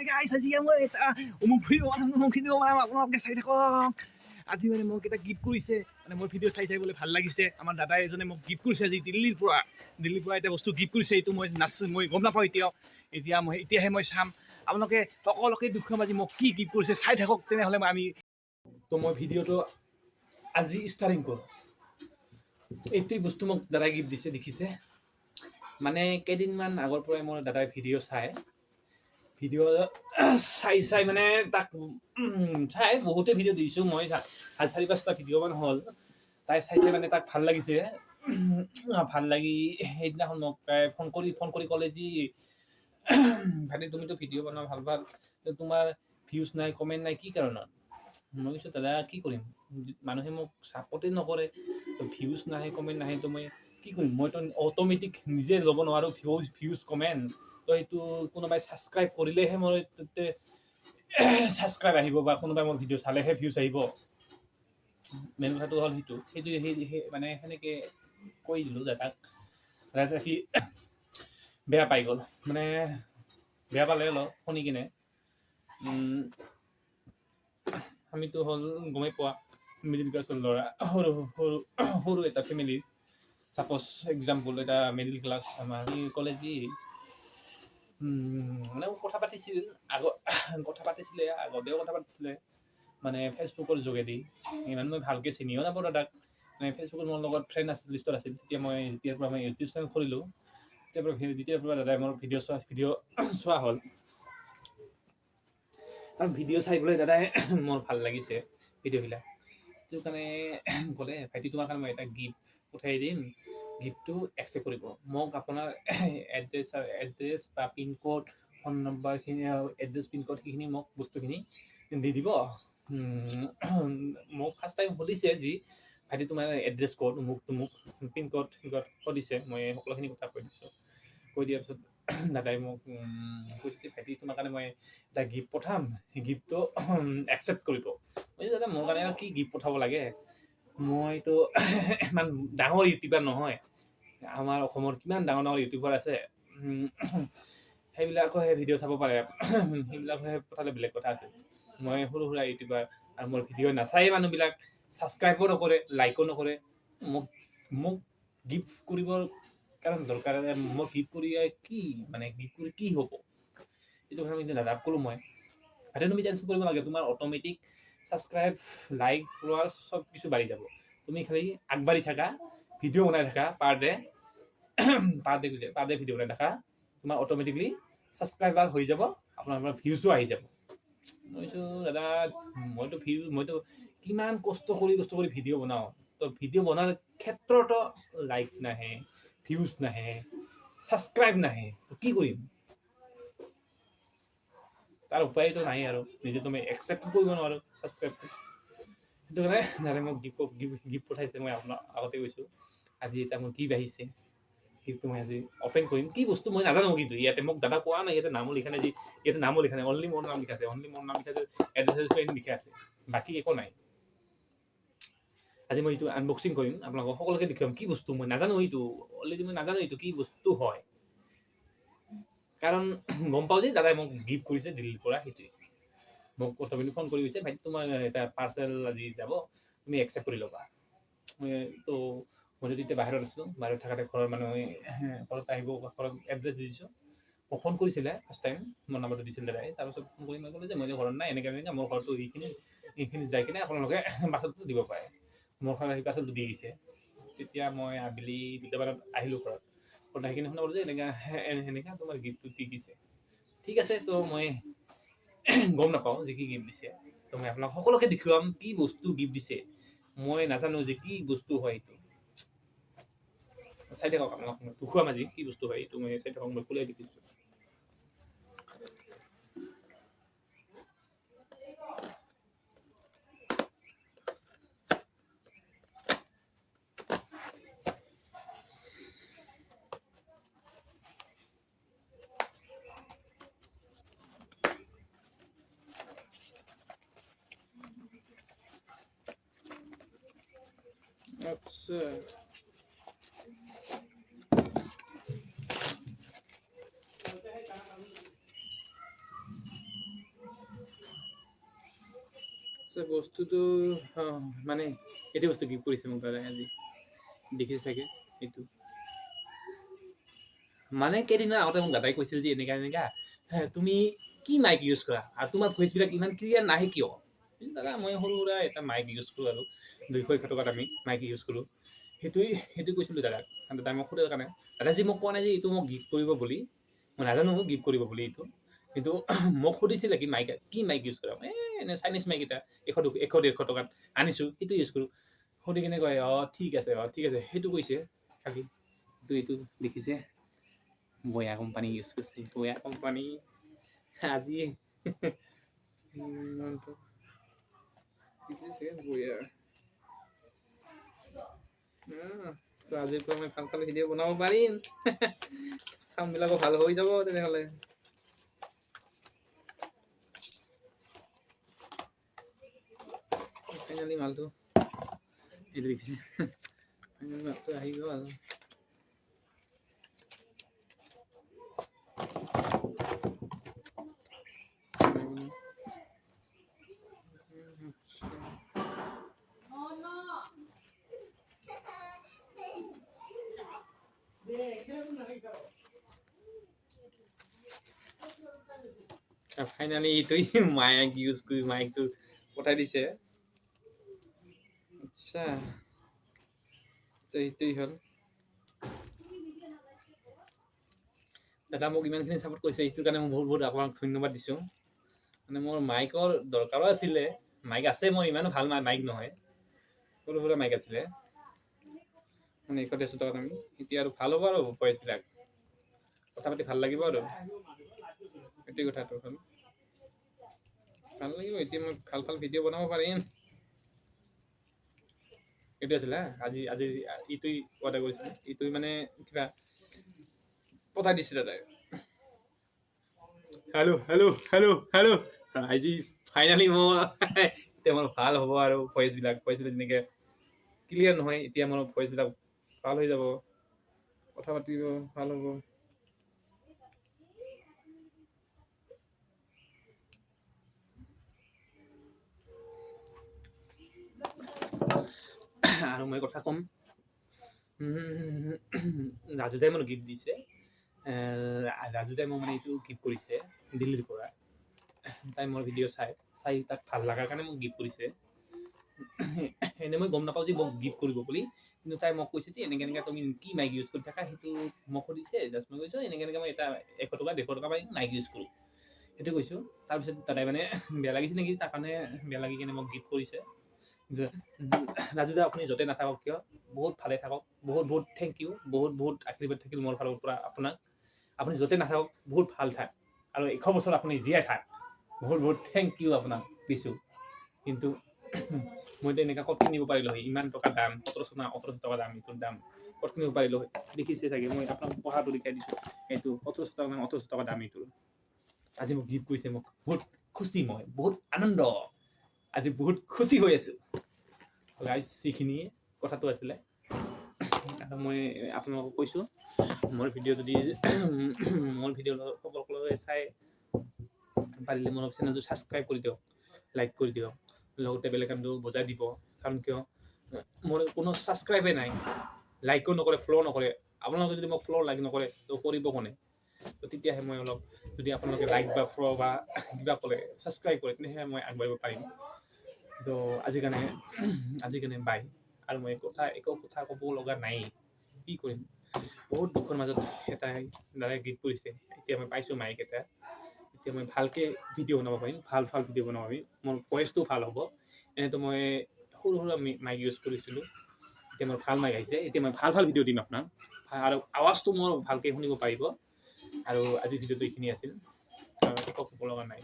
guys, আজি মই এটা অমুক ভিডিঅ' বনাম আপোনালোকে চাই থাকক। আজি মানে মোক এটা গিফ্ট কৰিছে, মানে মোৰ ভিডিঅ' চাই বোলে ভাল লাগিছে। আমাৰ দাদা এজনে মোক গিফ্ট কৰিছে আজি দিল্লীৰ পৰা এটা বস্তু গিফ্ট কৰিছে। এইটো মই গম নাপাওঁ এতিয়াহে মই চাম। আপোনালোকে সকলোকে দেখুৱাম আজি মোক কি গিফ্ট কৰিছে, চাই থাকক। তেনেহ'লে মই ভিডিঅ'টো আজি ষ্টাৰ্টিং কৰোঁ। এইটোৱে বস্তু মোক দাদাই গিফ্ট দিছে, দেখিছে। মানে কেইদিনমান আগৰ পৰাই মোৰ দাদাই ভিডিঅ' চাই মানে তাক চাই বহুতে ভিডিঅ' দিছোঁ মই। 4-5টা ভিডিঅ'মান হ'ল। তাই চাইছে মানে তাক ভাল লাগিছে। ভাল লাগি সেইদিনাখন মোক ফোন কৰি ক'লে যি ভাইটি তুমিতো ভিডিঅ' বনাও ভাল, তোমাৰ ভিউজ নাই, কমেণ্ট নাই, কি কাৰণত? মই কৈছোঁ দাদা কি কৰিম, মানুহে মোক ছাপৰ্টেই নকৰে, ভিউজ নাহে, কমেণ্ট নাহে, তো মই কি কৰিম? মইতো অট'মেটিক নিজে ল'ব নোৱাৰোঁ ভিউজ কমেণ্ট। তো সেইটো কোনোবাই ছাবস্ক্ৰাইব কৰিলেহে মই ছাবস্ক্ৰাইব আহিব, বা কোনোবাই মোৰ ভিডিঅ' চালেহে ভিউজ আহিব। মেইন কথাটো হ'ল সেইটো মানে সেনেকৈ কৈ দিলোঁ দাদাক। দাদা সি বেয়া পাই গ'ল, মানে বেয়া পালে অলপ শুনি কিনে। আমিতো হ'ল গমেই পোৱা মিডিল ক্লাছৰ ল'ৰা, সৰু এটা ফেমিলিৰ। ছাপ'জ এক্সাম্পল এটা মিডিল ক্লাছ আমাৰ। সি ক'লে যি মানে কথা পাতিছিলে, আগতেও কথা পাতিছিলে, মানে ফেচবুকৰ যোগেদি। ইমান মই ভালকৈ চিনিও নাপাওঁ দাদাক। মানে ফেচবুকত মোৰ লগত ফ্ৰেণ্ড লিষ্টত আছিল। যেতিয়াৰ পৰা মই ইউটিউব চেনেল খুলিলোঁ, তেতিয়াৰ পৰা দাদাই মোৰ ভিডিঅ' চোৱা হ'ল। কাৰণ ভিডিঅ' চাই পেলাই দাদাই মোৰ ভাল লাগিছে ভিডিঅ'বিলাক। সেইটো কাৰণে ক'লে ভাইটি তোমাৰ কাৰণে মই এটা গিফ্ট পঠাই দিম, গিফ্টটো একচেপ্ট কৰিব। মোক আপোনাৰ এড্ৰেছ বা পিনক'ড, ফোন নম্বৰখিনি, এড্ৰেছ পিনক'ড সেইখিনি মোক বস্তুখিনি দি দিব। মোক ফাৰ্ষ্ট টাইম সুধিছে যি ভাইটি তোমাৰ এড্ৰেছ ক'ত, মোক পিনক'ড সুধিছে। মই সকলোখিনি কথা কৈ দিছোঁ। কৈ দিয়াৰ পিছত দাদাই মোক কৈছে ভাইটি তোমাৰ কাৰণে মই এটা গিফ্ট পঠাম, সেই গিফ্টটো একচেপ্ট কৰিব। মই দাদা মোৰ কাৰণে কি গিফ্ট পঠাব লাগে, মইতো ইমান ডাঙৰ ইউটিউবাৰ নহয়। আমাৰ অসমৰ কিমান ডাঙৰ ইউটিউবাৰ আছে, সেইবিলাকহে ভিডিঅ' চাব পাৰে, সেইবিলাকহে পঠালে বেলেগ কথা আছে। মই সৰু সুৰা ইউটিউবাৰ, আৰু মোৰ ভিডিঅ' নাচায়েই মানুহবিলাক, ছাবস্ক্ৰাইবো নকৰে, লাইকো নকৰে। মোক গিফ্ট কৰিবৰ কাৰণ দৰকাৰ, মই গিফ্ট কৰি কি মানে গিফ্ট কৰি কি হ'ব, এইটো কথা কিন্তু দাদাক ক'লোঁ মই। ভাইটি তুমি টেনশ্যন কৰিব নালাগে, তোমাৰ অট'মেটিক ছাবস্ক্ৰাইব, লাইক, ফলোৱাৰ্ছ চব কিছু বাঢ়ি যাব। তুমি খালি আগবাঢ়ি থাকা, ভিডিঅ' বনাই থাকা, পাৰ ডে ভিডিঅ' বনাই থাকা, তোমাৰ অট'মেটিকলি ছাবস্ক্ৰাইবাৰ হৈ যাব, আপোনাৰ ভিউজো আহি যাব। মই কৈছোঁ দাদা মইতো কিমান কষ্ট কৰি ভিডিঅ' বনাওঁ, তো ভিডিঅ' বনোৱাৰ ক্ষেত্ৰতো লাইক নাহে, ভিউজ নাহে, ছাবস্ক্ৰাইব নাহে, তো কি কৰিম? তাৰ উপায়তো নাই আৰু, নিজে তুমি একচেপ্ট কৰিব নোৱাৰোঁ ছাবস্ক্ৰাইবটো। সেইটো কাৰণে দাদাই মোক গিফ্ট পঠাইছে। মই আপোনাক আগতে কৈছোঁ, আজি এটা মোৰ গিফ্ট আহিছে। গিফ্টটো মই আজি অপেন কৰিম। কি বস্তু মই নাজানো, কিন্তু ইয়াতে মোক দাদা কোৱা নাই, ইয়াতে নামো লিখা নাই, অনলি মোৰ নাম লিখা আছে, এড্ৰেছ লিখা আছে, বাকী একো নাই। আজি মই এইটো আনবক্সিং কৰিম, আপোনালোকক সকলোকে দেখুৱাম কি বস্তু। মই নাজানো অলৰেডি মই নাজানো এইটো কি বস্তু হয়, কাৰণ গম পাওঁ যে দাদাই মোক গিফ্ট কৰিছে দিল্লীৰ পৰা। সেইটোৱে মোক অট'মেটিক ফোন কৰি কৈছে ভাইটি তোমাৰ এটা পাৰ্চেল আজি যাব, তুমি একচেপ্ট কৰি ল'বা। তো মইতো তেতিয়া বাহিৰত আছিলোঁ, বাহিৰত থাকোঁতে ঘৰৰ মানুহে ঘৰত আহিব, ঘৰত এড্ৰেছ দি দিছোঁ। মোক ফোন কৰিছিলে ফাৰ্ষ্ট টাইম, মোৰ নাম্বাৰটো দিছিল দাদাই। তাৰপিছত ফোন কৰি মই ক'লোঁ যে মই ঘৰত নাই, এনেকৈ মোৰ ঘৰটো এইখিনি যাই কিনে আপোনালোকে পাৰ্চেলটো দিব পাৰে। মোৰ ঘৰত আহি পাৰ্চেলটো দি আহিছে। তেতিয়া মই আবেলি 2টামানত আহিলোঁ ঘৰত আহি কিনে শুনা পালোঁ যে এনেকৈ তোমাৰ গিফ্টটো দি দিছে। ঠিক আছে, তো মই গম নাপাওঁ যে কি গিফ্ট দিছে। তো মই আপোনাক সকলোকে দেখুৱাম কি বস্তু গিফ্ট দিছে। মই নাজানো যে কি বস্তু হয় এইটো। চাই থাকক, আপোনাক দেখুৱাম আজি কি বস্তু হয় এইটো। মই চাই থাকক, মই খুলাই দেখিছোঁ। আচ্ছা, বস্তুটো মানে এইটো বস্তু গিফ্ট কৰিছে মোক দাদাই আজি দেখিছে চাগে এইটো মানে কেইদিনৰ আগতে মোক দাদাই কৈছিল যে এনেকা তুমি কি মাইক ইউজ কৰা আৰু তোমাৰ ভইচবিলাক ইমান ক্লিয়াৰ নাহে কিয় দাদা মই সৰু সুৰা এটা মাইক ইউজ কৰোঁ আৰু 200 টকাত আমি মাইক ইউজ কৰোঁ সেইটো কৈছিলোঁ দাদাক দাদাই মোক সোধাৰ কাৰণে দাদাই যি মোক কোৱা নাই যে এইটো মোক গিফ্ট কৰিব বুলি মই নাজানো গিফ্ট কৰিব বুলি এইটো কিন্তু মোক সুধিছিলে কি মাইক ইউজ কৰা এনে চাইনিজ মাইক এটা 100-150 টকাত আনিছোঁ সেইটো ইউজ কৰোঁ সুধি কিনে কয় ঠিক আছে সেইটো কৈছে খালি এইটো দেখিছে বয়া কোম্পানী ইউজ কৰিছে বয়া কোম্পানী আজি বয়া তো আজিৰ পৰা মই ভাল ভিডিঅ' বনাব পাৰিম কামবিলাকো ভাল হৈ যাব তেনেহ'লে ফাইনেলি মালটো এইটো দেখিছে ফাইনেলি মালটো আহি গ'ল আৰু ফাইনালি এইটোই মাইক ইউজ কৰি মাইকটো পঠাই দিছে আচ্ছা তো এইটোই হ'ল দাদা মোক ইমানখিনি ছাপোৰ্ট কৰিছে এইটোৰ কাৰণে মই বহুত আপোনাক ধন্যবাদ দিছোঁ মানে মোৰ মাইকৰ দৰকাৰো আছিলে মাইক আছে মই ইমানো ভাল মাইক নহয় সৰু সুৰা মাইক আছিলে মানে 150 টকাত আমি এতিয়া আৰু ভাল হ'ব আৰু ভইচবিলাক কথা পাতি ভাল লাগিব আৰু এইটোৱে কথাটো হ'ল ভাল লাগিব এতিয়া মই ভাল ভিডিঅ' বনাব পাৰিম এইটো আছিলে আজি এইটোই অৰ্ডাৰ কৰিছিলে এইটোই মানে কিবা পঠাই দিছে দাদাই হেল্ল' আজি ফাইনেলি মোৰ এতিয়া মোৰ ভাল হ'ব আৰু ভইচবিলাক যেনেকৈ ক্লিয়াৰ নহয় এতিয়া মোৰ ভইচবিলাক ভাল হৈ যাব কথা পাতিব ভাল হ'ব আৰু মই কথা ক'ম ৰাজুদাই মোক গিফ্ট দিছে ৰাজুদাই মোক মানে এইটো গিফ্ট কৰিছে দিল্লীৰ পৰা তাই মোৰ ভিডিঅ' চাই তাক ভাল লগাৰ কাৰণে মোক গিফ্ট কৰিছে এনে মই গম নাপাওঁ যে মোক গিফ্ট কৰিব বুলি কিন্তু তাই মোক কৈছে যে এনেকৈ তুমি কি মাইক ইউজ কৰি থাকা সেইটো মোক সুধিছে জাষ্ট মই কৈছোঁ এনেকৈ মই এটা 100 টকা 150 টকা মাইক ইউজ কৰোঁ সেইটো কৈছোঁ তাৰপিছত দাদাই মানে বেয়া লাগিছে নেকি তাৰ কাৰণে বেয়া লাগি কিনে মোক গিফ্ট কৰিছে ৰাজুদা আপুনি য'তে নাথাকক কিয় বহুত ভালে থাকক বহুত থেংক ইউ বহুত আশীৰ্বাদ থাকিল মোৰ ফালৰ পৰা আপোনাক আপুনি য'তে নাথাকক বহুত ভাল থাক আৰু 100 বছৰ আপুনি জীয়াই থাক বহুত থেংক ইউ আপোনাক দিছোঁ কিন্তু মইতো এনেকৈ ক'ত কিনিব পাৰিলোঁ হয় ইমান টকা দাম 1700 টকা দাম এইটোৰ দাম ক'ত কিনিব পাৰিলোঁ হয় দেখিছে চাগে মই আপোনাক পঢ়াটো লিখাই দিছোঁ এইটো 1700 টকা দাম এইটোৰ আজি মোক গিফ্ট কৰিছে মোক বহুত খুচি মই বহুত আনন্দ আজি বহুত খুচি হৈ আছোঁ গাইজ এইখিনিয়ে কথাটো আছিলে আৰু মই আপোনালোকক কৈছোঁ মোৰ ভিডিঅ' যদি মোৰ ভিডিঅ' সকলোৱে চাই পাৰিলে মোৰ চেনেলটো ছাবস্ক্ৰাইব কৰি দিয়ক লাইক কৰি দিয়ক লগতে বেল আইকনটো বজাই দিব কাৰণ কিয় মোৰ কোনো ছাবস্ক্ৰাইবে নাই লাইকো নকৰে ফ'ল' নকৰে আপোনালোকে যদি মোক ফ'ল' লাইক নকৰে তো কৰিব কোনে তো তেতিয়াহে মই অলপ যদি আপোনালোকে লাইক বা ফ'ল' বা কিবা কৰে ছাবস্ক্ৰাইব কৰে তেতিয়াহে মই আগবাঢ়িব পাৰিম তো আজিৰ কাৰণে বাই আৰু মই একো কথা ক'ব লগা নাই কি কৰিম বহুত দুখৰ মাজত এটাই দাদাই গিফ্ট কৰিছে এতিয়া মই পাইছোঁ মাইক এটা এতিয়া মই ভালকৈ ভিডিঅ' বনাব পাৰিম ভাল ভিডিঅ' বনাব পাৰিম মোৰ ভইচটো ভাল হ'ব এনেতো মই সৰু সুৰা মাইক ইউজ কৰিছিলোঁ এতিয়া মোৰ ভাল মাইক আহিছে এতিয়া মই ভাল ভিডিঅ' দিম আপোনাক আৰু আৱাজটো মোৰ ভালকৈ শুনিব পাৰিব আৰু আজিৰ ভিডিঅ'টো এইখিনি আছিল একো ক'ব লগা নাই